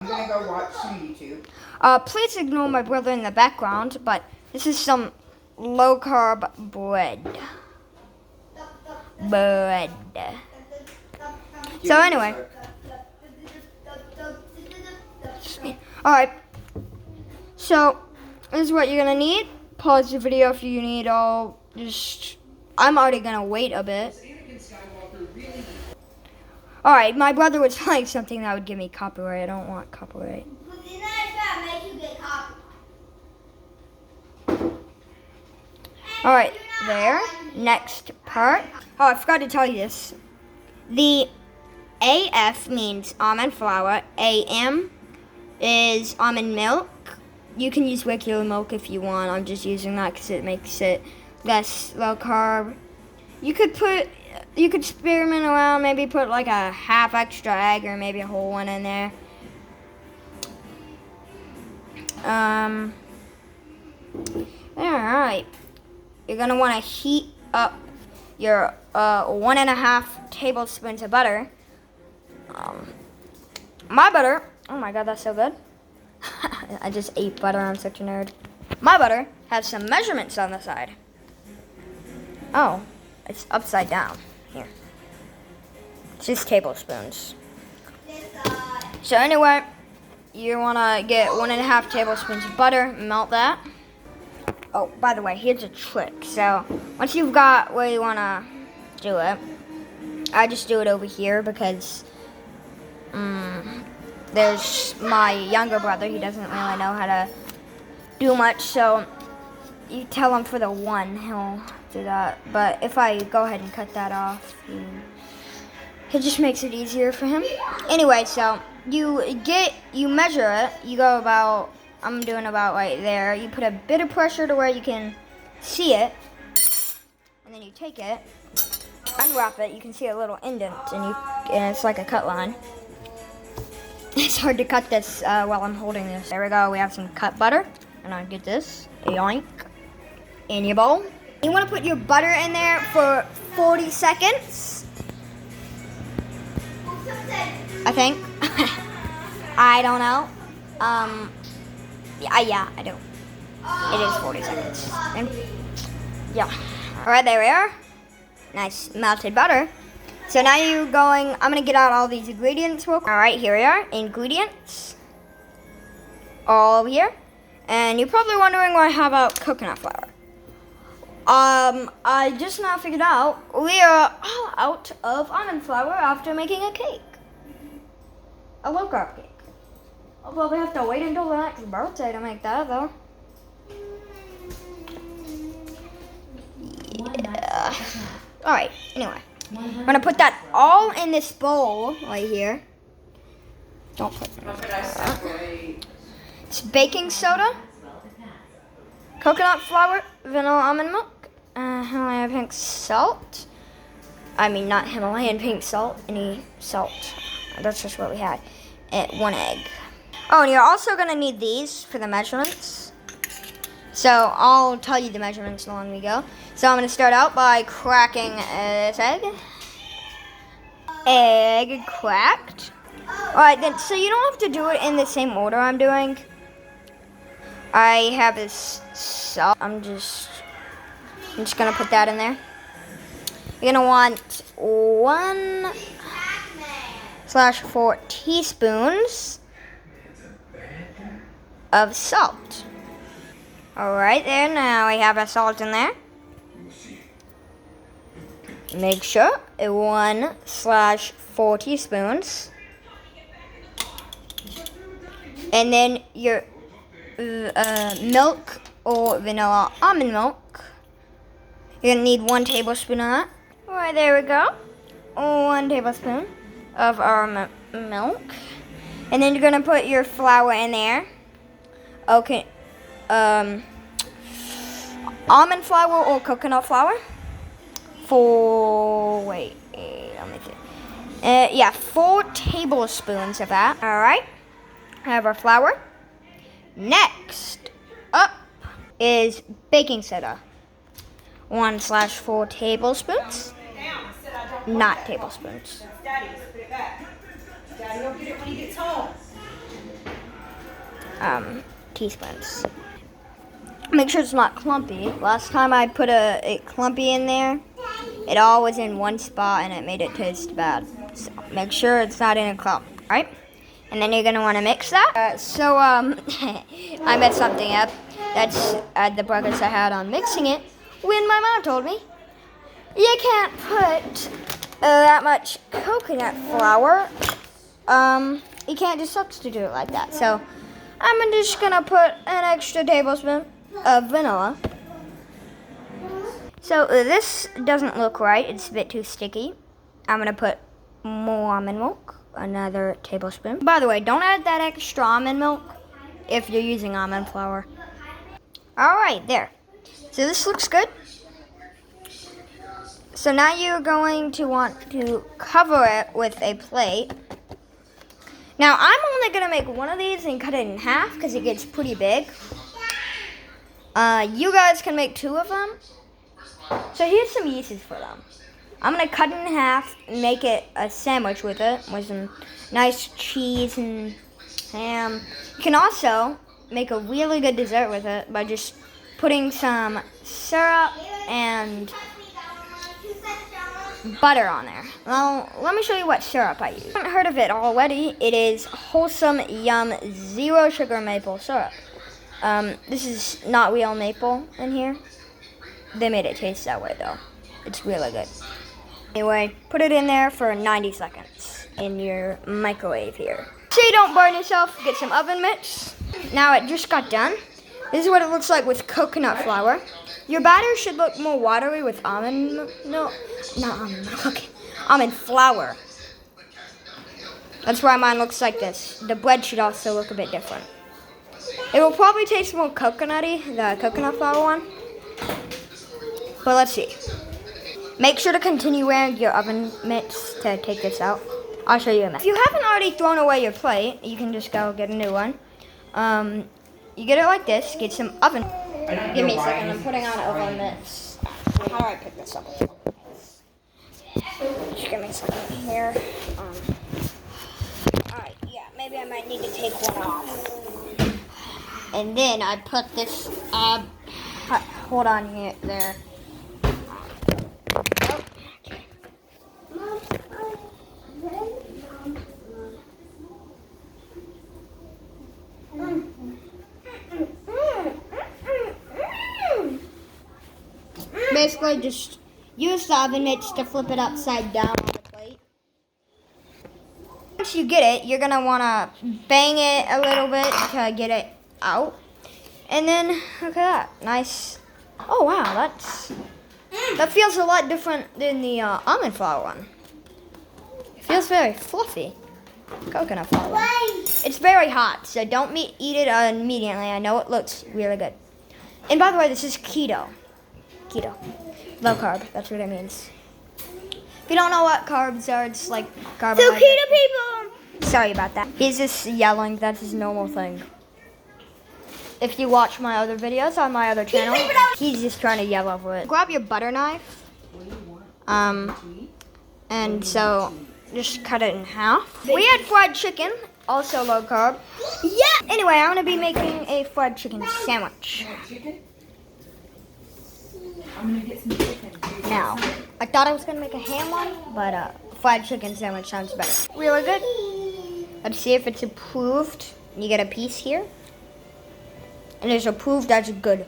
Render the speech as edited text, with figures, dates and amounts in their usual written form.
I'm gonna go watch some YouTube. Please ignore my brother in the background, but this is some low-carb bread. So anyway. Alright. So, this is what you're gonna need. Pause the video if you need all. I'm already gonna wait a bit. Alright, my brother was playing something that would give me copyright. I don't want copyright. Alright, there. Next part. Oh, I forgot to tell you this. The AF means almond flour. AM is almond milk. You can use regular milk if you want. I'm just using that because it makes it less low carb. You could experiment around, maybe put like a half extra egg or maybe a whole one in there. Alright. You're gonna want to heat up your 1.5 tablespoons of butter. My butter, oh my god, that's so good. I just ate butter, I'm such a nerd. My butter has some measurements on the side. Oh, it's upside down. Here. It's just tablespoons. So anyway, you want to get 1.5 tablespoons of butter, melt that. Oh, by the way, here's a trick. So once you've got where you want to do it, I just do it over here because there's my younger brother. He doesn't really know how to do much, so you tell him for the one, he'll do that. But if I go ahead and cut that off, it just makes it easier for him. Anyway, so you measure it. You go about, I'm doing about right there. You put a bit of pressure to where you can see it, and then you take it, unwrap it. You can see a little indent, and it's like a cut line. It's hard to cut this while I'm holding this. There we go. We have some cut butter, and I'll get this yoink in your bowl. You want to put your butter in there for 40 seconds. I think. I don't know. Yeah, I do. It is 40 seconds. And yeah. All right, there we are. Nice melted butter. So now I'm going to get out all these ingredients real quick. All right, here we are. Ingredients. All over here. And you're probably wondering why I have out coconut flour. I just now figured out we are all out of almond flour after making a cake. A low carb cake. I'll probably have to wait until the next birthday to make that though. Yeah. Alright, anyway. I'm gonna put that all in this bowl right here. Don't put that. It's baking soda, coconut flour, vanilla almond milk, Himalayan pink salt. I mean, not Himalayan pink salt, any salt. That's just what we had. And 1 egg. Oh, and you're also gonna need these for the measurements. So I'll tell you the measurements along we go. So I'm gonna start out by cracking this egg. Egg cracked. Alright then, so you don't have to do it in the same order I'm doing. I have this salt. I'm just gonna put that in there. You're gonna want 1/4 teaspoons of salt. Alright there, now we have our salt in there. Make sure 1/4 teaspoons. And then your milk or vanilla almond milk. You're gonna need 1 tablespoon of that. Alright, there we go. 1 tablespoon of our milk. And then you're gonna put your flour in there. Okay. Almond flour or coconut flour. Let me see. 4 tablespoons of that. Alright. I have our flour. Next up is baking soda. 1/4 tablespoons. Not tablespoons. Daddy, put it back. Daddy will get it when he gets home. teaspoons. Make sure it's not clumpy. Last time I put a clumpy in there, it all was in one spot and it made it taste bad. So make sure it's not in a clump, right? And then you're gonna want to mix that. I messed something up. That's the progress I had on mixing it when my mom told me you can't put that much coconut flour. You can't just substitute it like that. So I'm just gonna put an extra tablespoon of vanilla. So this doesn't look right. It's a bit too sticky. I'm gonna put more almond milk, another tablespoon. By the way, don't add that extra almond milk if you're using almond flour. All right, there. So this looks good. So now you're going to want to cover it with a plate. Now I'm only gonna make one of these and cut it in half because it gets pretty big. You guys can make two of them. So here's some uses for them. I'm gonna cut it in half and make it a sandwich with it, with some nice cheese and ham. You can also make a really good dessert with it by just putting some syrup and butter on there. Well, let me show you what syrup I use. If you haven't heard of it already, it is Wholesome Yum Zero Sugar Maple Syrup. This is not real maple in here. They made it taste that way though. It's really good. Anyway, put it in there for 90 seconds in your microwave here. So you don't burn yourself, get some oven mitts. Now it just got done. This is what it looks like with coconut flour. Your batter should look more watery with almond flour. That's why mine looks like this. The bread should also look a bit different. It will probably taste more coconutty, the coconut flour one. But let's see. Make sure to continue wearing your oven mitts to take this out. I'll show you a minute. If you haven't already thrown away your plate, you can just go get a new one. You get it like this. Get some oven. Give me a second. I'm putting on oven mitts. How do I pick this up? Just give me a second here. Alright, yeah. Maybe I might need to take one off. And then I put this. Hold on here. There. Basically, just use the oven mitts to flip it upside down on the plate. Once you get it, you're gonna wanna bang it a little bit to get it out. And then, look at that, nice. Oh wow, that feels a lot different than the almond flour one. It feels very fluffy. Coconut flour. It's very hot, so don't eat it immediately. I know it looks really good. And by the way, this is keto. Keto. Low carb, that's what it means. If you don't know what carbs are, it's like carbohydrates. So keto people! Sorry about that. He's just yelling, that's his normal thing. If you watch my other videos on my other channel, he's just trying to yell over it. Grab your butter knife. And so just cut it in half. We had fried chicken, also low carb. Yeah! Anyway, I'm gonna be making a fried chicken sandwich. I'm gonna get some chicken. Now, I thought I was gonna make a ham one, but fried chicken sandwich sounds better. Really good. Let's see if it's approved. You get a piece here. And it's approved as good.